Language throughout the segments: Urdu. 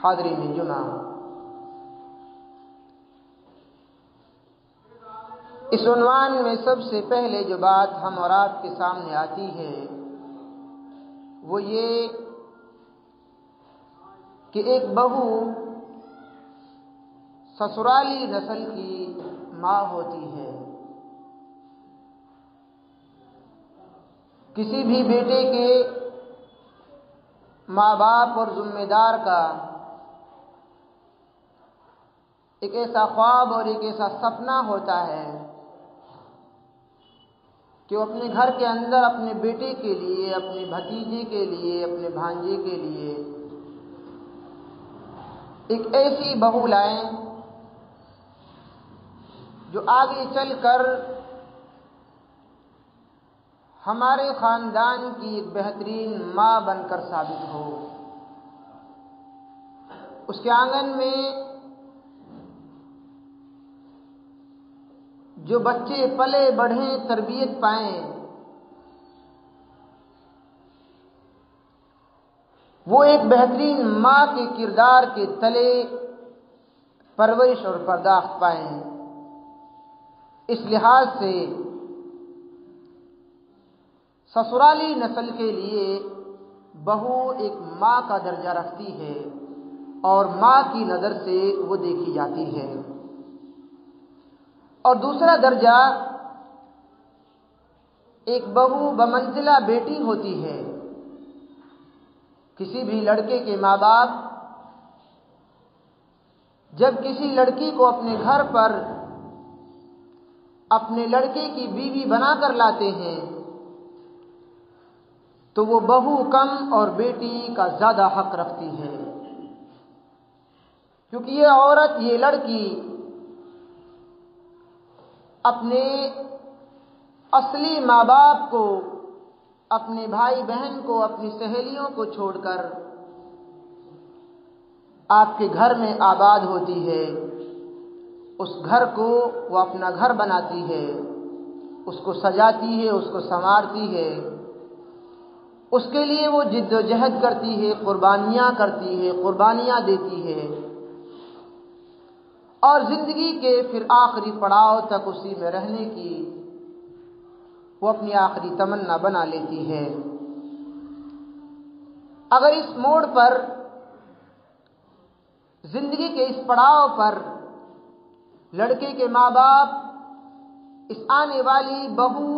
حاضرین جمعہ، اس عنوان میں سب سے پہلے جو بات ہم اور آپ کے سامنے آتی ہے وہ یہ کہ ایک بہو سسرالی نسل کی ماں ہوتی ہے۔ کسی بھی بیٹے کے ماں باپ اور ذمہ دار کا ایک ایسا خواب اور ایک ایسا سپنا ہوتا ہے کہ وہ اپنے گھر کے اندر اپنے بیٹے کے لیے، اپنے بھتیجے کے لیے، اپنے بھانجے کے لیے ایک ایسی بہو لائیں جو آگے چل کر ہمارے خاندان کی ایک بہترین ماں بن کر ثابت ہو۔ اس کے آنگن میں جو بچے پلے بڑھیں، تربیت پائیں، وہ ایک بہترین ماں کے کردار کے تلے پرورش اور پرداخت پائیں۔ اس لحاظ سے سسرالی نسل کے لیے بہو ایک ماں کا درجہ رکھتی ہے اور ماں کی نظر سے وہ دیکھی جاتی ہے۔ اور دوسرا درجہ ایک بہو بمنزلہ بیٹی ہوتی ہے۔ کسی بھی لڑکے کے ماں باپ جب کسی لڑکی کو اپنے گھر پر اپنے لڑکے کی بیوی بنا کر لاتے ہیں تو وہ بہو کم اور بیٹی کا زیادہ حق رکھتی ہے، کیونکہ یہ عورت، یہ لڑکی اپنے اصلی ماں باپ کو، اپنے بھائی بہن کو، اپنی سہیلیوں کو چھوڑ کر آپ کے گھر میں آباد ہوتی ہے۔ اس گھر کو وہ اپنا گھر بناتی ہے، اس کو سجاتی ہے، اس کو سنوارتی ہے، اس کے لیے وہ جد و جہد کرتی ہے، قربانیاں کرتی ہے، قربانیاں دیتی ہے، اور زندگی کے پھر آخری پڑاؤ تک اسی میں رہنے کی وہ اپنی آخری تمنا بنا لیتی ہے۔ اگر اس موڑ پر، زندگی کے اس پڑاؤ پر لڑکے کے ماں باپ اس آنے والی بہو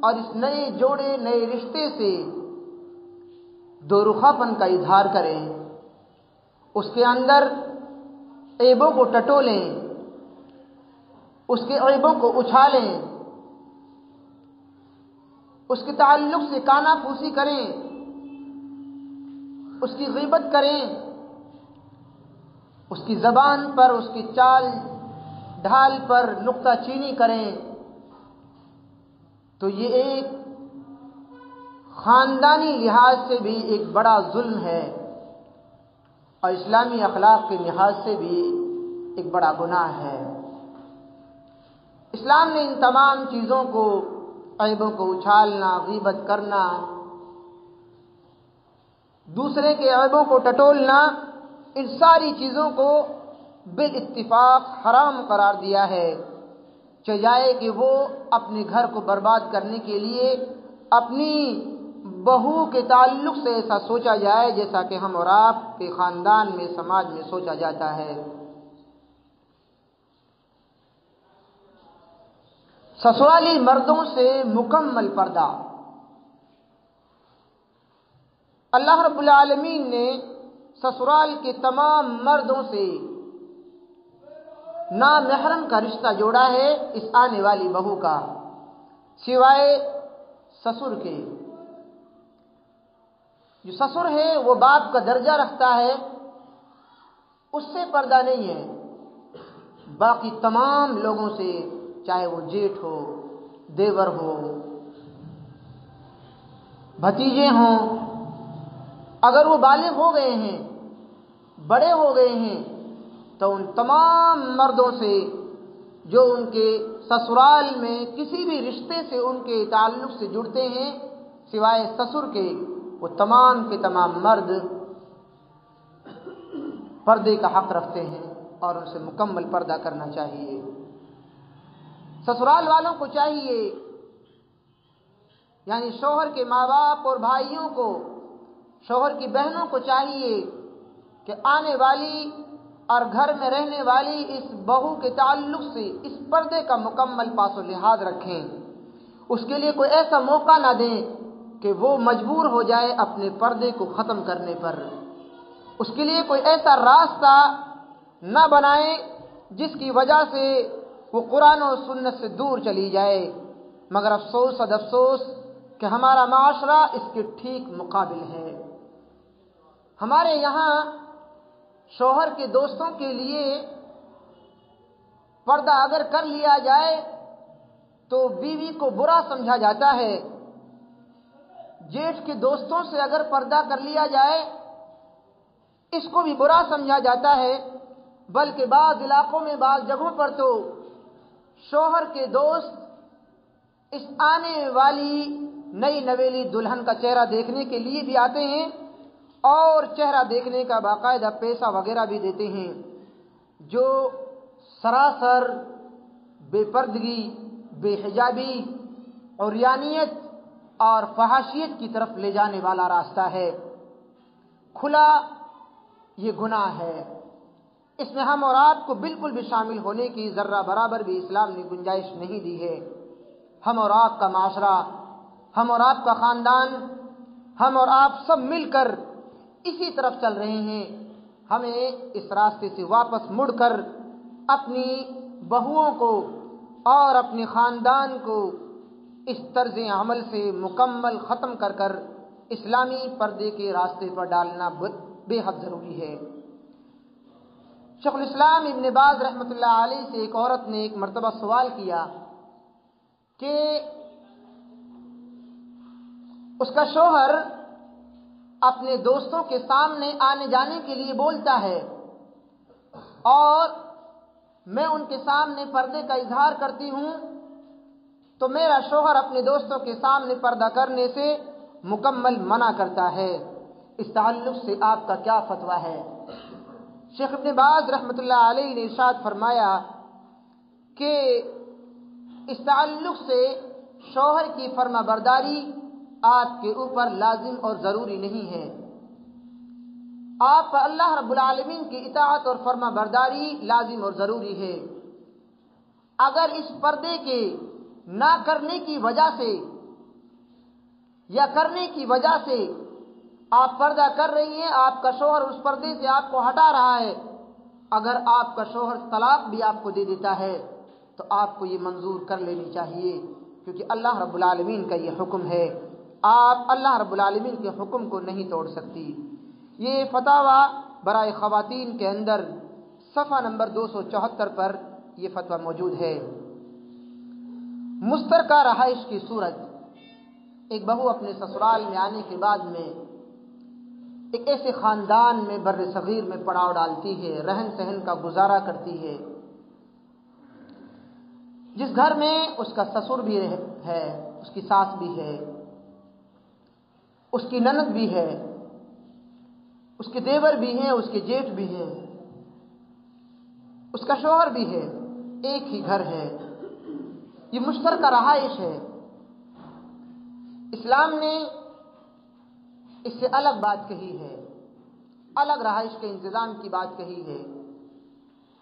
اور اس نئے جوڑے، نئے رشتے سے دو رخا پن کا اظہار کریں، اس کے اندر عیبوں کو ٹٹولیں، اس کے عیبوں کو اچھالیں، اس کے تعلق سے کانا پھوسی کریں، اس کی غیبت کریں، اس کی زبان پر، اس کی چال ڈھال پر نکتہ چینی کریں، تو یہ ایک خاندانی لحاظ سے بھی ایک بڑا ظلم ہے اور اسلامی اخلاق کے لحاظ سے بھی ایک بڑا گناہ ہے۔ اسلام نے ان تمام چیزوں کو، عیبوں کو اچھالنا، غیبت کرنا، دوسرے کے عیبوں کو ٹٹولنا، ان ساری چیزوں کو بالاتفاق حرام قرار دیا ہے، چاہے کہ وہ اپنے گھر کو برباد کرنے کے لیے اپنی بہو کے تعلق سے ایسا سوچا جائے جیسا کہ ہم اور آپ کے خاندان میں، سماج میں سوچا جاتا ہے۔ سسرالی مردوں سے مکمل پردہ۔ اللہ رب العالمین نے سسرال کے تمام مردوں سے نامحرم کا رشتہ جوڑا ہے اس آنے والی بہو کا، سوائے سسر کے۔ جو سسر ہے وہ باپ کا درجہ رکھتا ہے، اس سے پردہ نہیں ہے۔ باقی تمام لوگوں سے، چاہے وہ جیٹھ ہو، دیور ہو، بھتیجے ہوں، اگر وہ بالغ ہو گئے ہیں، بڑے ہو گئے ہیں، تو ان تمام مردوں سے جو ان کے سسرال میں کسی بھی رشتے سے ان کے تعلق سے جڑتے ہیں سوائے سسر کے، وہ تمام کے تمام مرد پردے کا حق رکھتے ہیں اور ان سے مکمل پردہ کرنا چاہیے۔ سسرال والوں کو چاہیے، یعنی شوہر کے ماں باپ اور بھائیوں کو، شوہر کی بہنوں کو چاہیے کہ آنے والی اور گھر میں رہنے والی اس بہو کے تعلق سے اس پردے کا مکمل پاس و لحاظ رکھیں، اس کے لیے کوئی ایسا موقع نہ دیں کہ وہ مجبور ہو جائے اپنے پردے کو ختم کرنے پر، اس کے لیے کوئی ایسا راستہ نہ بنائیں جس کی وجہ سے وہ قرآن و سنت سے دور چلی جائے۔ مگر افسوس اور افسوس کہ ہمارا معاشرہ اس کے ٹھیک مقابل ہے۔ ہمارے یہاں شوہر کے دوستوں کے لیے پردہ اگر کر لیا جائے تو بیوی کو برا سمجھا جاتا ہے، جیٹھ کے دوستوں سے اگر پردہ کر لیا جائے اس کو بھی برا سمجھا جاتا ہے، بلکہ بعض علاقوں میں بعض جگہوں پر تو شوہر کے دوست اس آنے والی نئی نویلی دلہن کا چہرہ دیکھنے کے لیے بھی آتے ہیں اور چہرہ دیکھنے کا باقاعدہ پیسہ وغیرہ بھی دیتے ہیں، جو سراسر بے پردگی، بے حجابی، عریانیت اور فحاشیت کی طرف لے جانے والا راستہ ہے۔ کھلا یہ گناہ ہے، اس میں ہم اور آپ کو بالکل بھی شامل ہونے کی ذرہ برابر بھی اسلام نے گنجائش نہیں دی ہے۔ ہم اور آپ کا معاشرہ، ہم اور آپ کا خاندان، ہم اور آپ سب مل کر اسی طرف چل رہے ہیں۔ ہمیں اس راستے سے واپس مڑ کر اپنی بہوؤں کو اور اپنے خاندان کو اس طرز عمل سے مکمل ختم کر کر اسلامی پردے کے راستے پر ڈالنا بے حد ضروری ہے۔ شیخ الاسلام ابن باز رحمۃ اللہ علیہ سے ایک عورت نے ایک مرتبہ سوال کیا کہ اس کا شوہر اپنے دوستوں کے سامنے آنے جانے کے لیے بولتا ہے اور میں ان کے سامنے پردے کا اظہار کرتی ہوں تو میرا شوہر اپنے دوستوں کے سامنے پردہ کرنے سے مکمل منع کرتا ہے، اس تعلق سے آپ کا کیا فتویٰ ہے؟ شیخ ابن باز رحمۃ اللہ علیہ نے ارشاد فرمایا کہ اس تعلق سے شوہر کی فرما برداری آپ کے اوپر لازم اور ضروری نہیں ہے، آپ پر اللہ رب العالمین کی اطاعت اور فرما برداری لازم اور ضروری ہے۔ اگر اس پردے کے نہ کرنے کی وجہ سے یا کرنے کی وجہ سے آپ پردہ کر رہی ہیں، آپ کا شوہر اس پردے سے آپ کو ہٹا رہا ہے، اگر آپ کا شوہر طلاق بھی آپ کو دے دیتا ہے تو آپ کو یہ منظور کر لینی چاہیے، کیونکہ اللہ رب العالمین کا یہ حکم ہے، آپ اللہ رب العالمین کے حکم کو نہیں توڑ سکتی۔ یہ فتاویٰ برائے خواتین کے اندر صفحہ نمبر 274 پر یہ فتویٰ موجود ہے۔ مشترکہ رہائش کی صورت، ایک بہو اپنے سسرال میں آنے کے بعد میں ایک ایسے خاندان میں بر صغیر میں پڑاؤ ڈالتی ہے، رہن سہن کا گزارا کرتی ہے جس گھر میں اس کا سسر بھی ہے، اس کی ساس بھی ہے، اس کی نند بھی ہے، اس کے دیور بھی ہیں، اس کے جیٹھ بھی ہیں، اس کا شوہر بھی ہے، ایک ہی گھر ہے، یہ مشترکہ رہائش ہے۔ اسلام نے اس سے الگ بات کہی ہے، الگ رہائش کے انتظام کی بات کہی ہے،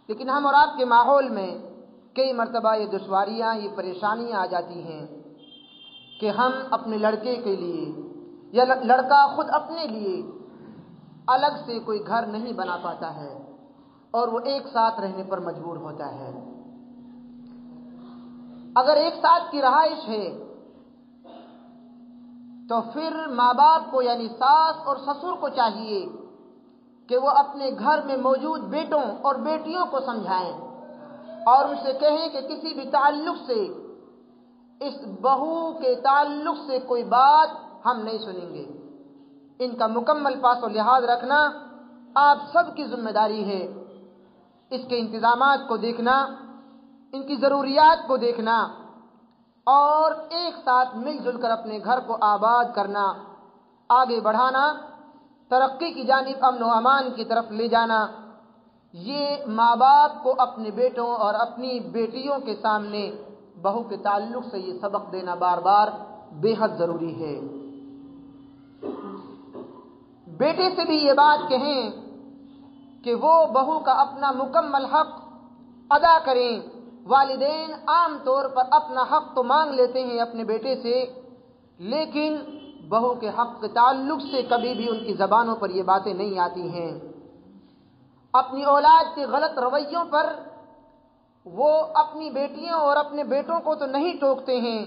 لیکن ہم اور آپ کے ماحول میں کئی مرتبہ یہ دشواریاں، یہ پریشانیاں آ جاتی ہیں کہ ہم اپنے لڑکے کے لیے یا لڑکا خود اپنے لیے الگ سے کوئی گھر نہیں بنا پاتا ہے اور وہ ایک ساتھ رہنے پر مجبور ہوتا ہے۔ اگر ایک ساتھ کی رہائش ہے تو پھر ماں باپ کو یعنی ساس اور سسر کو چاہیے کہ وہ اپنے گھر میں موجود بیٹوں اور بیٹیوں کو سمجھائیں اور ان سے کہیں کہ کسی بھی تعلق سے، اس بہو کے تعلق سے کوئی بات ہم نہیں سنیں گے، ان کا مکمل پاس و لحاظ رکھنا آپ سب کی ذمہ داری ہے، اس کے انتظامات کو دیکھنا، ان کی ضروریات کو دیکھنا اور ایک ساتھ مل جل کر اپنے گھر کو آباد کرنا، آگے بڑھانا، ترقی کی جانب، امن و امان کی طرف لے جانا، یہ ماں باپ کو اپنے بیٹوں اور اپنی بیٹیوں کے سامنے بہو کے تعلق سے یہ سبق دینا بار بار بے حد ضروری ہے۔ بیٹے سے بھی یہ بات کہیں کہ وہ بہو کا اپنا مکمل حق ادا کریں۔ والدین عام طور پر اپنا حق تو مانگ لیتے ہیں اپنے بیٹے سے، لیکن بہو کے حق کے تعلق سے کبھی بھی ان کی زبانوں پر یہ باتیں نہیں آتی ہیں۔ اپنی اولاد کے غلط رویوں پر وہ اپنی بیٹیوں اور اپنے بیٹوں کو تو نہیں ٹوکتے ہیں،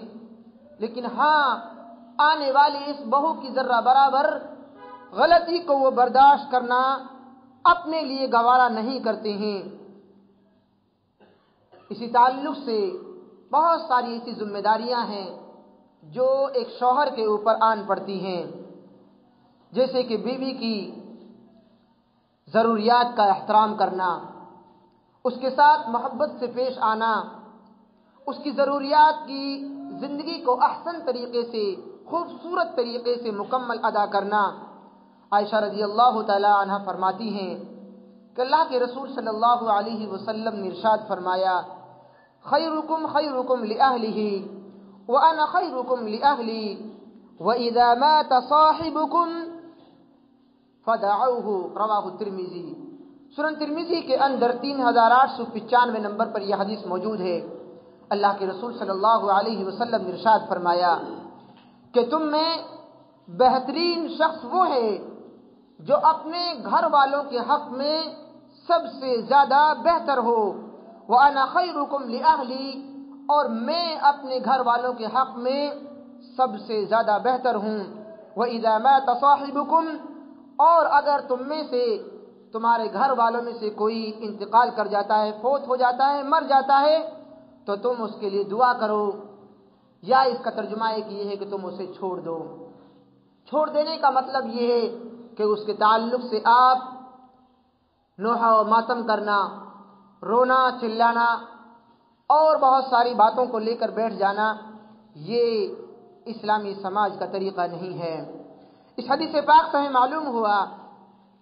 لیکن ہاں آنے والی اس بہو کی ذرہ برابر غلطی کو وہ برداشت کرنا اپنے لیے گوارا نہیں کرتے ہیں۔ اسی تعلق سے بہت ساری ایسی ذمہ داریاں ہیں جو ایک شوہر کے اوپر آن پڑتی ہیں، جیسے کہ بیوی کی ضروریات کا احترام کرنا، اس کے ساتھ محبت سے پیش آنا، اس کی ضروریات کی زندگی کو احسن طریقے سے، خوبصورت طریقے سے مکمل ادا کرنا۔ عائشہ رضی اللہ تعالی عنہ فرماتی ہیں کہ اللہ کے رسول صلی اللہ علیہ وسلم نے ارشاد فرمایا، خیرکم خیرکم لأہلہ وأنا خیرکم لأہلی وإذا مات صاحبکم فدعوہ، رواہ الترمذی۔ سنن ترمذی کے اندر 3895 نمبر پر یہ حدیث موجود ہے۔ اللہ کے رسول صلی اللہ علیہ وسلم نے ارشاد فرمایا کہ تم میں بہترین شخص وہ ہے جو اپنے گھر والوں کے حق میں سب سے زیادہ بہتر ہو، وَأَنَا خَيْرُكُمْ لِأَهْلِي، اور میں اپنے گھر والوں کے حق میں سب سے زیادہ بہتر ہوں، وَإِذَا مَاتَ صَاحِبُكُمْ، اور اگر تم میں سے تمہارے گھر والوں میں سے کوئی انتقال کر جاتا ہے، فوت ہو جاتا ہے، مر جاتا ہے، تو تم اس کے لیے دعا کرو، یا اس کا ترجمہ ایک یہ ہے کہ تم اسے چھوڑ دو۔ چھوڑ دینے کا مطلب یہ ہے کہ اس کے تعلق سے آپ نوحہ و ماتم کرنا، رونا چلانا اور بہت ساری باتوں کو لے کر بیٹھ جانا، یہ اسلامی سماج کا طریقہ نہیں ہے۔ اس حدیث پاک سے ہمیں معلوم ہوا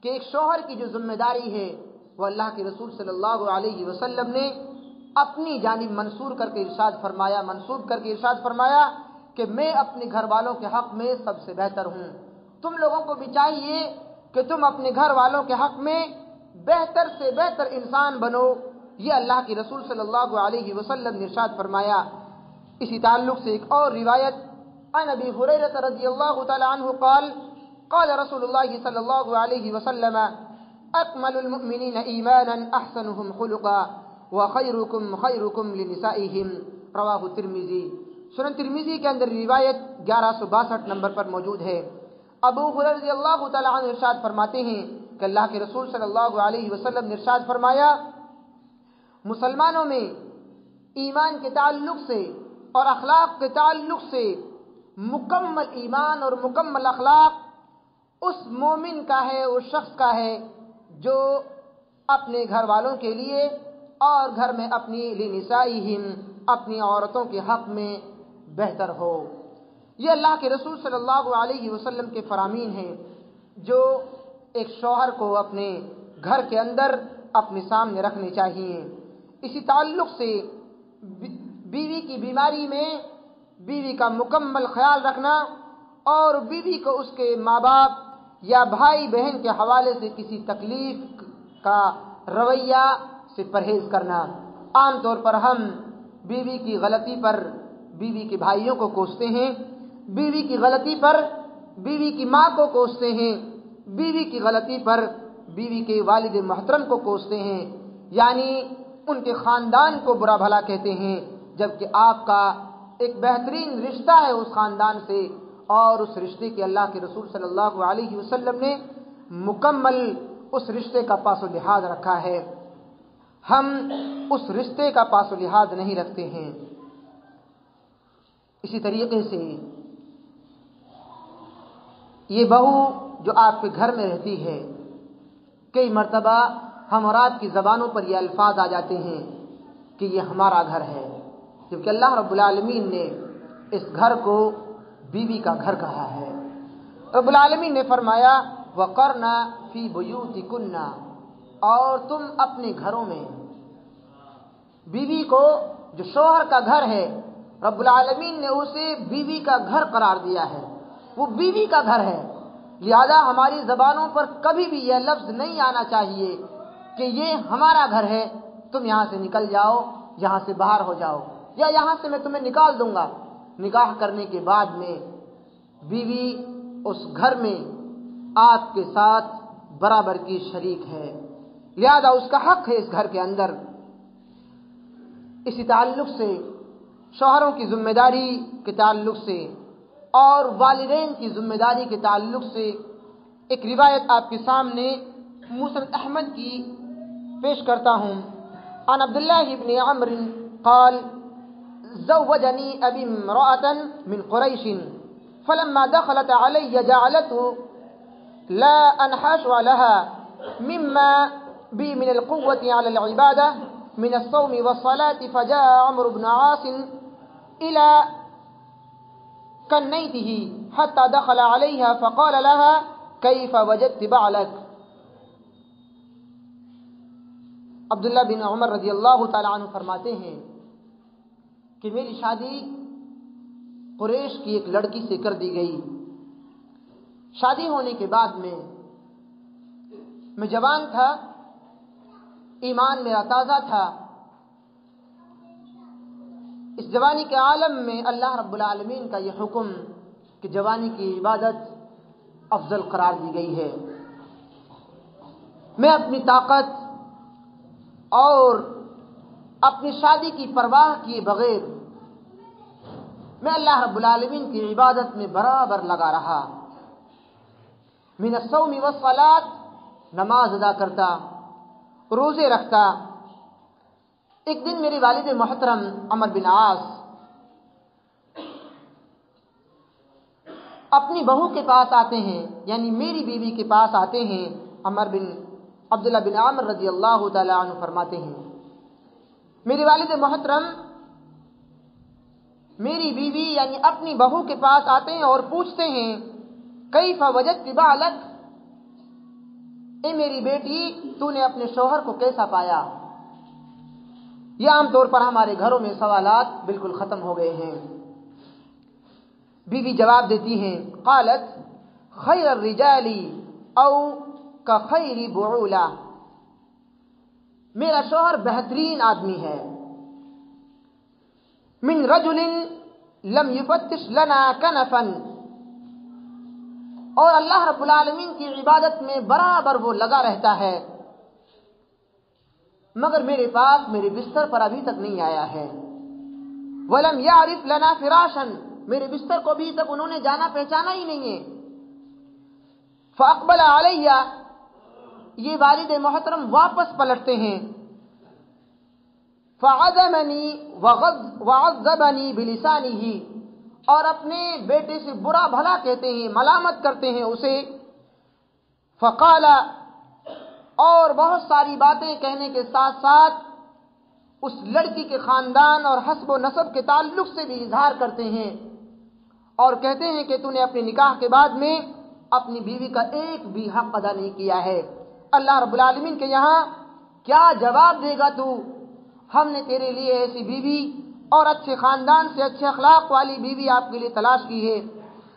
کہ ایک شوہر کی جو ذمہ داری ہے وہ اللہ کے رسول صلی اللہ علیہ وسلم نے اپنی جانب منسوب کر کے ارشاد فرمایا کہ میں اپنے گھر والوں کے حق میں سب سے بہتر ہوں۔ تم لوگوں کو بھی چاہیے کہ تم اپنے گھر والوں کے حق میں بہتر سے بہتر انسان بنو، یہ اللہ کے رسول صلی اللہ علیہ وسلم نے ارشاد فرمایا۔ اسی تعلق سے ایک اور روایت عن ابی ہریرہ رضی اللہ تعالی عنہ قال قال رسول اللہ صلی اللہ علیہ وسلم اکمل المؤمنین ایمانا احسنهم خلقا وخیرکم خیرکم لنسائهم، رواہ الترمذی۔ سنن ترمذی کے اندر روایت 1162 نمبر پر موجود ہے۔ ابو ہریرہ رضی اللہ تعالی عنہ ارشاد فرماتے ہیں کہ اللہ کے رسول صلی اللہ علیہ وسلم نے ارشاد فرمایا، مسلمانوں میں ایمان کے تعلق سے اور اخلاق کے تعلق سے مکمل ایمان اور مکمل اخلاق اس مومن کا ہے، اس شخص کا ہے جو اپنے گھر والوں کے لیے اور گھر میں اپنی لنسائہم، اپنی عورتوں کے حق میں بہتر ہو۔ یہ اللہ کے رسول صلی اللہ علیہ وسلم کے فرامین ہیں جو ایک شوہر کو اپنے گھر کے اندر اپنے سامنے رکھنے چاہیے۔ اسی تعلق سے بیوی کی بیماری میں بیوی کا مکمل خیال رکھنا اور بیوی کو اس کے ماں باپ یا بھائی بہن کے حوالے سے کسی تکلیف کا رویہ سے پرہیز کرنا۔ عام طور پر ہم بیوی کی غلطی پر بیوی کے بھائیوں کو کوستے ہیں، بیوی کی غلطی پر بیوی کی ماں کو کوستے ہیں، بیوی کی غلطی پر بیوی کے والد محترم کو کوستے ہیں، یعنی ان کے خاندان کو برا بھلا کہتے ہیں، جبکہ آپ کا ایک بہترین رشتہ ہے اس خاندان سے، اور اس رشتے کے اللہ کے رسول صلی اللہ علیہ وسلم نے مکمل اس رشتے کا پاس و لحاظ رکھا ہے۔ ہم اس رشتے کا پاس و لحاظ نہیں رکھتے ہیں۔ اسی طریقے سے یہ بہو جو آپ کے گھر میں رہتی ہے، کئی مرتبہ ہم اور آپ کی زبانوں پر یہ الفاظ آ جاتے ہیں کہ یہ ہمارا گھر ہے، جبکہ اللہ رب العالمین نے اس گھر کو بیوی کا گھر کہا ہے۔ رب العالمین نے فرمایا وَقَرْنَ فِي بُيُوتِكُنَّ، اور تم اپنے گھروں میں بیوی کو، جو شوہر کا گھر ہے رب العالمین نے اسے بیوی کا گھر قرار دیا ہے، وہ بیوی کا گھر ہے، لہذا ہماری زبانوں پر کبھی بھی یہ لفظ نہیں آنا چاہیے کہ یہ ہمارا گھر ہے، تم یہاں سے نکل جاؤ، یہاں سے باہر ہو جاؤ، یا یہاں سے میں تمہیں نکال دوں گا۔ نکاح کرنے کے بعد میں بیوی اس گھر میں آپ کے ساتھ برابر کی شریک ہے، لہذا اس کا حق ہے اس گھر کے اندر۔ اسی تعلق سے شوہروں کی ذمہ داری کے تعلق سے اور والدین کی ذمہ داری کے تعلق سے ایک روایت آپ کے سامنے مسند احمد کی پیش کرتا ہوں۔ عن عبداللہ بن عمرو قال زوجني أبي امرأة من قريش فلما دخلت علي جعلته لا أنحاش لها مما بي من القوة على العبادة من الصوم والصلاة فجاء عمرو بن عاص إلى كنيته حتى دخل عليها فقال لها كيف وجدت بعلك؟ عبداللہ بن عمر رضی اللہ تعالی عنہ فرماتے ہیں کہ میری شادی قریش کی ایک لڑکی سے کر دی گئی۔ شادی ہونے کے بعد میں جوان تھا، ایمان میرا تازہ تھا۔ اس جوانی کے عالم میں اللہ رب العالمین کا یہ حکم کہ جوانی کی عبادت افضل قرار دی گئی ہے۔ میں اپنی طاقت اور اپنی شادی کی پرواہ کیے بغیر میں اللہ رب العالمین کی عبادت میں برابر لگا رہا۔ من الصوم والصلاۃ، نماز ادا کرتا، روزے رکھتا۔ ایک دن میرے والد محترم عمرو بن عاص اپنی بہو کے پاس آتے ہیں، یعنی میری بیوی کے پاس آتے ہیں۔ عبداللہ بن عمر رضی اللہ تعالی عنہ فرماتے ہیں میرے والد محترم میری بیوی یعنی اپنی بہو کے پاس آتے ہیں اور پوچھتے ہیں کیف وجدت بعلک، اے میری بیٹی تو نے اپنے شوہر کو کیسا پایا؟ یہ عام طور پر ہمارے گھروں میں سوالات بالکل ختم ہو گئے ہیں۔ بیوی جواب دیتی ہیں قالت خیر الرجال او کخیر بعولہ، میرا شوہر بہترین آدمی ہے، من رجل لم يفتش لنا کنفا، اور اللہ رب العالمین کی عبادت میں برابر وہ لگا رہتا ہے، مگر میرے پاس میرے بستر پر ابھی تک نہیں آیا ہے۔ ولم يعرف لنا فراشا، میرے بستر کو ابھی تک انہوں نے جانا پہچانا ہی نہیں ہے۔ فاقبل علیہ، یہ والد محترم واپس پلٹتے ہیں۔ فعظمنی وعذبنی بلسانہ، اور اپنے بیٹے سے برا بھلا کہتے ہیں، ملامت کرتے ہیں اسے۔ فقال، اور بہت ساری باتیں کہنے کے ساتھ ساتھ اس لڑکی کے خاندان اور حسب و نسب کے تعلق سے بھی اظہار کرتے ہیں، اور کہتے ہیں کہ تو نے اپنے نکاح کے بعد میں اپنی بیوی کا ایک بھی حق ادا نہیں کیا ہے۔ اللہ رب العالمین کے یہاں کیا جواب دے گا تو؟ ہم نے تیرے لیے ایسی بیوی اور اچھے خاندان سے اچھے اخلاق والی بیوی آپ کے لیے تلاش کی ہے،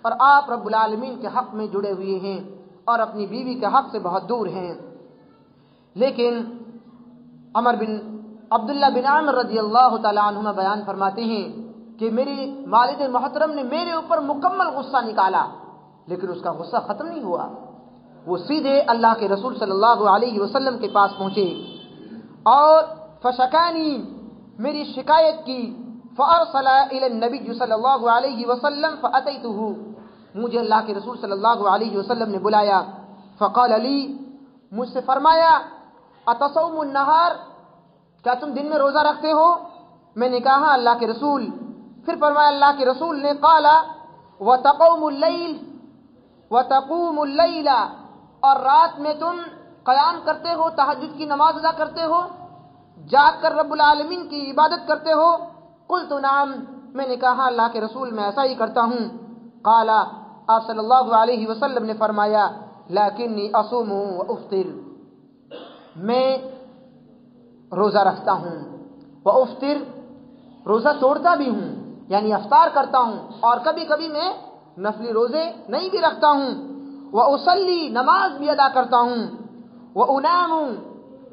اور آپ رب العالمین کے حق میں جڑے ہوئے ہیں اور اپنی بیوی کے حق سے بہت دور ہیں۔ لیکن عبداللہ بن عمر رضی اللہ تعالی عنہما بیان فرماتے ہیں کہ میری والد محترم نے میرے اوپر مکمل غصہ نکالا، لیکن اس کا غصہ ختم نہیں ہوا۔ وہ سیدھے اللہ کے رسول صلی اللہ علیہ وسلم کے پاس پہنچے اور فشکانی، میری شکایت کی۔ فارسل الی النبی صلی اللہ علیہ وسلم فاتیتہ، مجھے اللہ کے رسول صلی اللہ علیہ وسلم نے بلایا۔ فقال لی، مجھ سے فرمایا اتصوم النہار، کیا تم دن میں روزہ رکھتے ہو؟ میں نے کہا اللہ کے رسول۔ پھر فرمایا اللہ کے رسول نے قال وتقوم اللیل وتقوم اللیل، اور رات میں تم قیام کرتے ہو، تہجد کی نماز ادا کرتے ہو، جاگ کر رب العالمین کی عبادت کرتے ہو؟ قلت نعم، میں نے کہا اللہ کے رسول میں ایسا ہی کرتا ہوں۔ قال، آپ صلی اللہ علیہ وسلم نے فرمایا لیکنی اصوم و افطر، میں روزہ رکھتا ہوں، وافطر روزہ توڑتا بھی ہوں یعنی افطار کرتا ہوں، اور کبھی کبھی میں نفلی روزے نہیں بھی رکھتا ہوں، واصلی نماز بھی ادا کرتا ہوں، وانام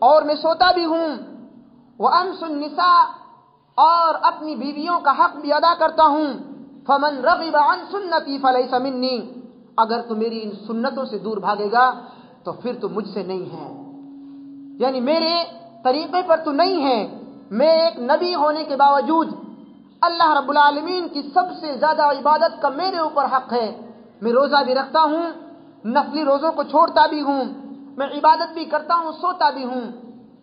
اور میں سوتا بھی ہوں، وانس النساء اور اپنی بیویوں کا حق بھی ادا کرتا ہوں، فمن رغب عن سنتی فلیس منی اگر تو میری ان سنتوں سے دور بھاگے گا تو پھر تو مجھ سے نہیں ہے، یعنی میرے طریقے پر تو نہیں ہے۔ میں ایک نبی ہونے کے باوجود اللہ رب العالمین کی سب سے زیادہ عبادت کا میرے اوپر حق ہے، میں روزہ بھی رکھتا ہوں، نفلی روزوں کو چھوڑتا بھی ہوں، میں عبادت بھی کرتا ہوں، سوتا بھی ہوں،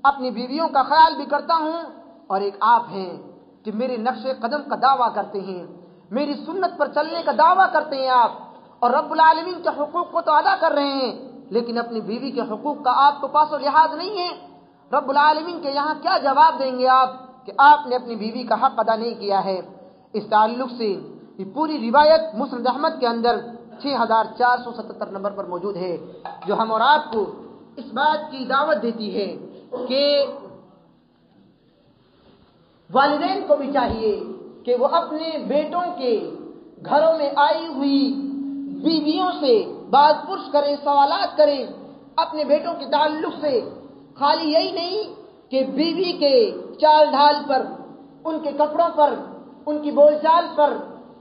اپنی بیویوں کا خیال بھی کرتا ہوں، اور ایک آپ ہیں کہ میرے نقش قدم کا دعویٰ کرتے ہیں، میری سنت پر چلنے کا دعویٰ کرتے ہیں آپ، اور رب العالمین کے حقوق کو تو ادا کر رہے ہیں لیکن اپنی بیوی کے حقوق کا آپ کو پاس و لحاظ نہیں ہے۔ رب العالمین کے یہاں کیا جواب دیں گے آپ کہ آپ نے اپنی بیوی کا حق ادا نہیں کیا ہے؟ اس تعلق سے یہ پوری روایت مسند احمد کے اندر 6477 نمبر پر موجود ہے، جو ہم اور آپ کو اس بات کی دعوت دیتی ہے کہ والدین کو بھی چاہیے کہ وہ اپنے بیٹوں کے گھروں میں آئی ہوئی بیویوں سے بات پرس کریں، سوالات کریں اپنے بیٹوں کے تعلق سے، خالی یہی نہیں کہ بیوی کے چال ڈھال پر، ان کے کپڑوں پر، ان کی بول چال پر،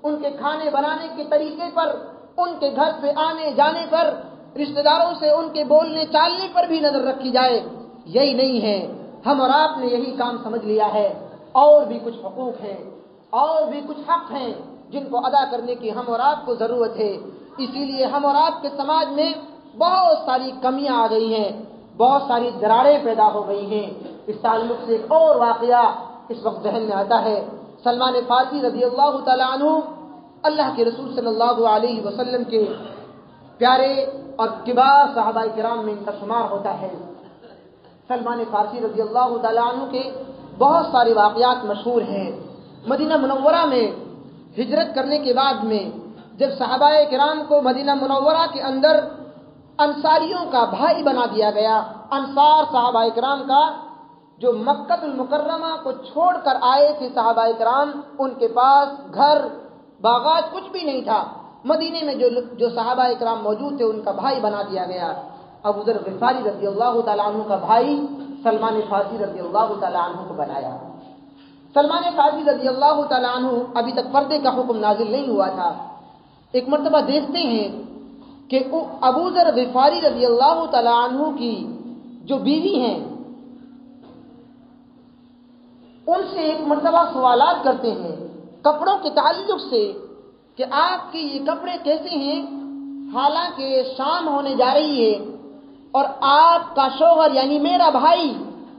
ان کے کھانے بنانے کے طریقے پر، ان کے گھر سے آنے جانے پر، رشتہ داروں سے ان کے بولنے چالنے پر بھی نظر رکھی جائے، یہی نہیں ہے، ہم اور آپ نے یہی کام سمجھ لیا ہے، اور بھی کچھ حقوق ہیں، اور بھی کچھ حق ہیں جن کو ادا کرنے کی ہم اور آپ کو ضرورت ہے۔ اسی لیے ہم اور آپ کے سماج میں بہت ساری کمیاں آ گئی ہیں، بہت ساری دراڑیں پیدا ہو گئی ہیں۔ اس تعلق سے ایک اور واقعہ اس وقت ذہن میں آتا ہے، سلمان فارسی رضی اللہ تعالیٰ عنہ اللہ کے رسول صلی اللہ علیہ وسلم کے پیارے اور کبار صحابہ کرام میں ان کا شمار ہوتا ہے۔ سلمان فارسی رضی اللہ تعالیٰ عنہ کے بہت سارے واقعات مشہور ہیں۔ مدینہ منورہ میں ہجرت کرنے کے بعد میں جب صحابہ کرام کو مدینہ منورہ کے اندر انصاریوں کا بھائی بنا دیا گیا، انصار صحابہ کرام کا جو مکہ المکرمہ کو چھوڑ کر آئے تھے صحابہ کرام، ان کے پاس گھر باغات کچھ بھی نہیں تھا، مدینے میں جو صحابہ کرام موجود تھے ان کا بھائی بنا دیا گیا۔ ابو ذر غفاری رضی اللہ تعالیٰ عنہ کا بھائی سلمان فارسی رضی اللہ تعالیٰ عنہ کو بنایا۔ سلمان فارسی رضی اللہ تعالیٰ عنہ ابھی تک پردے کا حکم نازل نہیں ہوا تھا۔ ایک مرتبہ دیکھتے ہیں کہ ابو ذر غفاری رضی اللہ تعالیٰ عنہ کی جو بیوی ہیں ان سے ایک مرتبہ سوالات کرتے ہیں کپڑوں کے تعلق سے کہ آپ کے یہ کپڑے کیسے ہیں، حالانکہ شام ہونے جا رہی ہے اور آپ کا شوہر یعنی میرا بھائی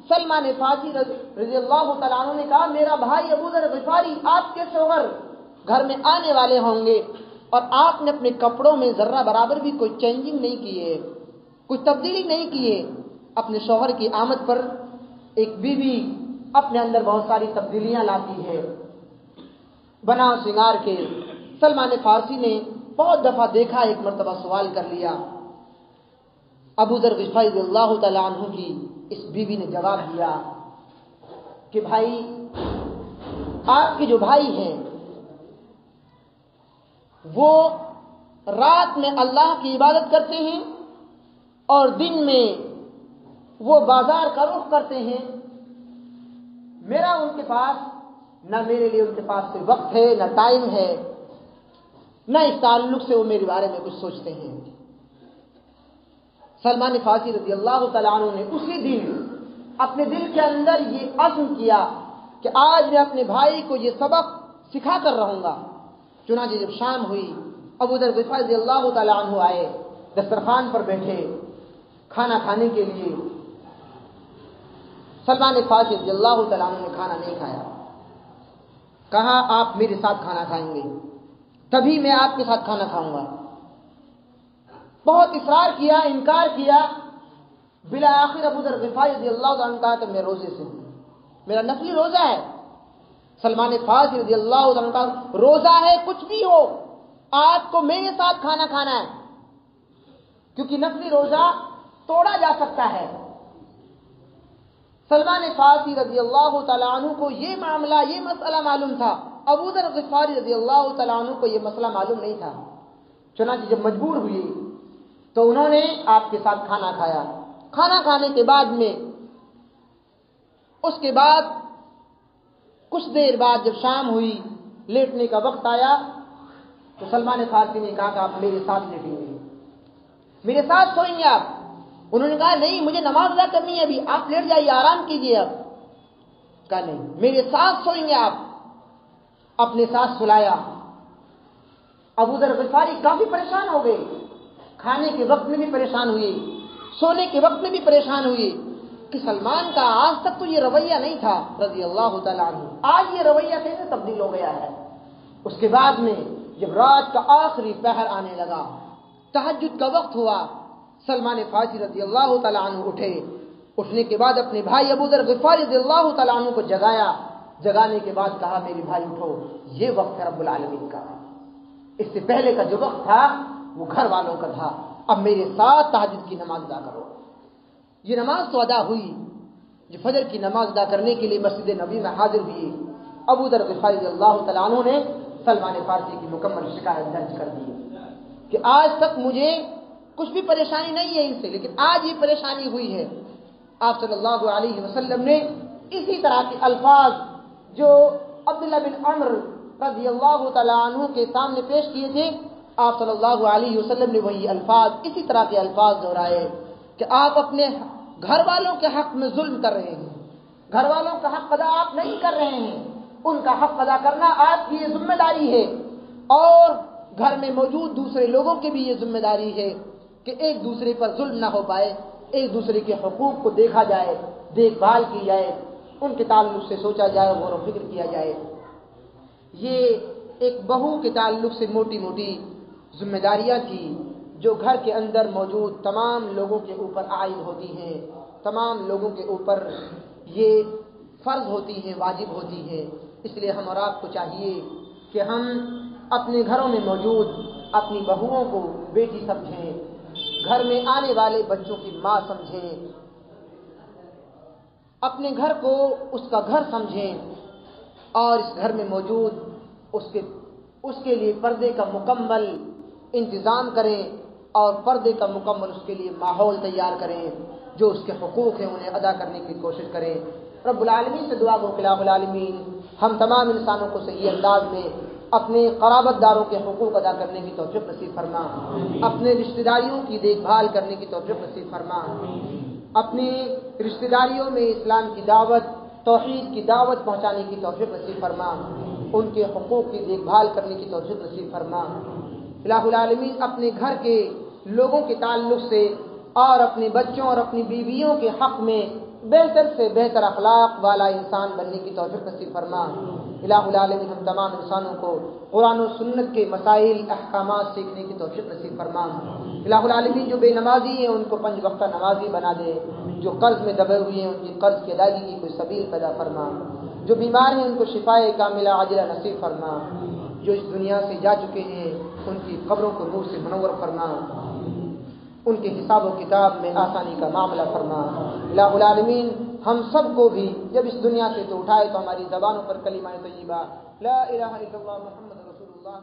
سلمان فارسی رضی اللہ تعالیٰ عنہ نے کہا میرا بھائی ابو ذر غفاری آپ کے شوہر گھر میں آنے والے ہوں گے اور آپ نے اپنے کپڑوں میں ذرہ برابر بھی کوئی چینجنگ نہیں کی ہے، کوئی تبدیلی نہیں کی ہے۔ اپنے شوہر کی آمد پر ایک بیوی اپنے اندر بہت ساری تبدیلیاں لاتی ہے بنا سنگار کے۔ سلمان فارسی نے بہت دفعہ دیکھا، ایک مرتبہ سوال کر لیا۔ ابو ذر غفاری رضی اللہ تعالیٰ عنہ کی اس بیوی نے جواب دیا کہ بھائی آپ کے جو بھائی ہیں وہ رات میں اللہ کی عبادت کرتے ہیں اور دن میں وہ بازار کا رخ کرتے ہیں، میرا ان کے پاس نہ میرے لیے ان کے پاس کوئی وقت ہے، نہ ٹائم ہے، نہ اس تعلق سے وہ میرے بارے میں کچھ سوچتے ہیں۔ سلمان فارسی رضی اللہ تعالیٰ عنہ نے اسی دن اپنے دل کے اندر یہ عزم کیا کہ آج میں اپنے بھائی کو یہ سبق سکھا کر رہوں گا۔ چنانچہ جب شام ہوئی ابو ذر غفاری رضی اللہ تعالیٰ عنہ آئے، دسترخوان پر بیٹھے کھانا کھانے کے لیے۔ سلمان فارسی رضی اللہ تعالیٰ عنہ نے کھانا نہیں کھایا، کہا آپ میرے ساتھ کھانا کھائیں گے تبھی میں آپ کے ساتھ کھانا کھاؤں گا۔ بہت اصرار کیا، انکار کیا، بالآخر ابو ذر غفاری رضی اللہ عنہ نے کہا کہ میں روزے سے ہوں، میرا نفلی روزہ ہے۔ سلمان فارسی رضی اللہ عنہ کا روزہ ہے، کچھ بھی ہو آپ کو میرے ساتھ کھانا کھانا ہے، کیونکہ نفلی روزہ توڑا جا سکتا ہے، سلمان فارسی رضی اللہ تعالیٰ عنہ کو یہ معاملہ، یہ مسئلہ معلوم تھا، ابو ذر غفاری رضی اللہ تعالیٰ عنہ کو یہ مسئلہ معلوم نہیں تھا۔ چنانچہ جب مجبور ہوئی تو انہوں نے آپ کے ساتھ کھانا کھایا۔ کھانا کھانے کے بعد میں اس کے بعد کچھ دیر بعد جب شام ہوئی، لیٹنے کا وقت آیا تو سلمان فارسی نے کہا کہ آپ میرے ساتھ لیٹیں گے، میرے ساتھ سوئیں گے آپ؟ انہوں نے کہا نہیں، مجھے نماز ادا کرنی ہے ابھی، آپ لیٹ جائیے، آرام کیجیے اب۔ کہا نہیں، میرے ساتھ سوئیں گے آپ۔ اپنے ساتھ سلایا۔ ابو ذر غفاری کافی پریشان ہو گئے، کھانے کے وقت میں بھی پریشان ہوئے، سونے کے وقت میں بھی پریشان ہوئے کہ سلمان کا آج تک تو یہ رویہ نہیں تھا رضی اللہ تعالیٰ عنہ، آج یہ رویہ کیسے تبدیل ہو گیا ہے؟ اس کے بعد میں جب رات کا آخری پہر آنے لگا، تہجد کا وقت ہوا، سلمان فارسی رضی اللہ تعالیٰ عنہ اٹھے۔ اٹھنے کے بعد اپنے بھائی ابو ذر غفاری رضی اللہ تعالیٰ عنہ کو جگایا۔ جگانے کے بعد کہا میرے بھائی اٹھو، یہ وقت ہے رب العالمین کا۔ اس سے پہلے کا جو وقت تھا وہ گھر والوں کا تھا، اب میرے ساتھ تہجد کی نماز ادا کرو۔ یہ نماز تو ادا ہوئی، جو فجر کی نماز ادا کرنے کے لیے مسجد نبوی میں حاضر ہوئے۔ ابو ذر غفاری رضی اللہ تعالیٰ عنہ نے سلمان فارسی کی مکمل شکایت درج کر دی کہ آج تک مجھے کچھ بھی پریشانی نہیں ہے ان سے، لیکن آج یہ پریشانی ہوئی ہے۔ آپ صلی اللہ علیہ وسلم نے اسی طرح کے الفاظ جو عبداللہ بن عمرو رضی اللہ تعالیٰ عنہ کے سامنے پیش کیے تھے، آپ صلی اللہ علیہ وسلم نے وہی الفاظ، اسی طرح کے الفاظ دہرائے کہ آپ اپنے گھر والوں کے حق میں ظلم کر رہے ہیں، گھر والوں کا حق ادا آپ نہیں کر رہے ہیں، ان کا حق ادا کرنا آپ کی یہ ذمہ داری ہے، اور گھر میں موجود دوسرے لوگوں کی بھی یہ ذمہ داری ہے کہ ایک دوسرے پر ظلم نہ ہو پائے، ایک دوسرے کے حقوق کو دیکھا جائے، دیکھ بھال کی جائے، ان کے تعلق سے سوچا جائے، غور و فکر کیا جائے۔ یہ ایک بہو کے تعلق سے موٹی موٹی ذمہ داریاں تھیں جو گھر کے اندر موجود تمام لوگوں کے اوپر عائد ہوتی ہیں، تمام لوگوں کے اوپر یہ فرض ہوتی ہیں، واجب ہوتی ہیں۔ اس لیے ہم اور آپ کو چاہیے کہ ہم اپنے گھروں میں موجود اپنی بہوؤں کو بیٹی سمجھیں، گھر میں آنے والے بچوں کی ماں سمجھیں، اپنے گھر کو اس کا گھر سمجھیں، اور اس گھر میں موجود اس کے لیے پردے کا مکمل انتظام کریں، اور پردے کا مکمل اس کے لیے ماحول تیار کریں، جو اس کے حقوق ہیں انہیں ادا کرنے کی کوشش کریں۔ رب العالمین سے دعا گو کہ الہ العالمین ہم تمام انسانوں کو صحیح انداز میں اپنے قرابت داروں کے حقوق ادا کرنے کی توفیق نصیب فرما، اپنے رشتہ داریوں کی دیکھ بھال کرنے کی توفیق نصیب فرما، اپنی رشتہ داریوں میں اسلام کی دعوت، توحید کی دعوت پہنچانے کی توفیق نصیب فرما، ان کے حقوق کی دیکھ بھال کرنے کی توفیق نصیب فرما۔ الہ العالمین اپنے گھر کے لوگوں کے تعلق سے اور اپنے بچوں اور اپنی بیویوں کے حق میں بہتر سے بہتر اخلاق والا انسان بننے کی توفیق نصیب فرما۔ الہ العالمین ہم تمام انسانوں کو قرآن و سنت کے مسائل، احکامات سیکھنے کی توفیق نصیب فرما۔ الہ العالمین جو بے نمازی ہیں ان کو 5 وقتہ نمازی بنا دے، جو قرض میں دبے ہوئے ہیں ان کی قرض کی ادائیگی کی کوئی سبیل پیدا فرما، جو بیمار ہیں ان کو شفائے کاملہ عاجلہ نصیب فرما، جو اس دنیا سے جا چکے ہیں ان کی قبروں کو نور سے منور فرما، ان کے حساب و کتاب میں آسانی کا معاملہ فرما۔ الہ العالمین ہم سب کو بھی جب اس دنیا سے تو اٹھائے تو ہماری زبانوں پر کلمہ طیبہ لا الہ الا اللہ محمد رسول اللہ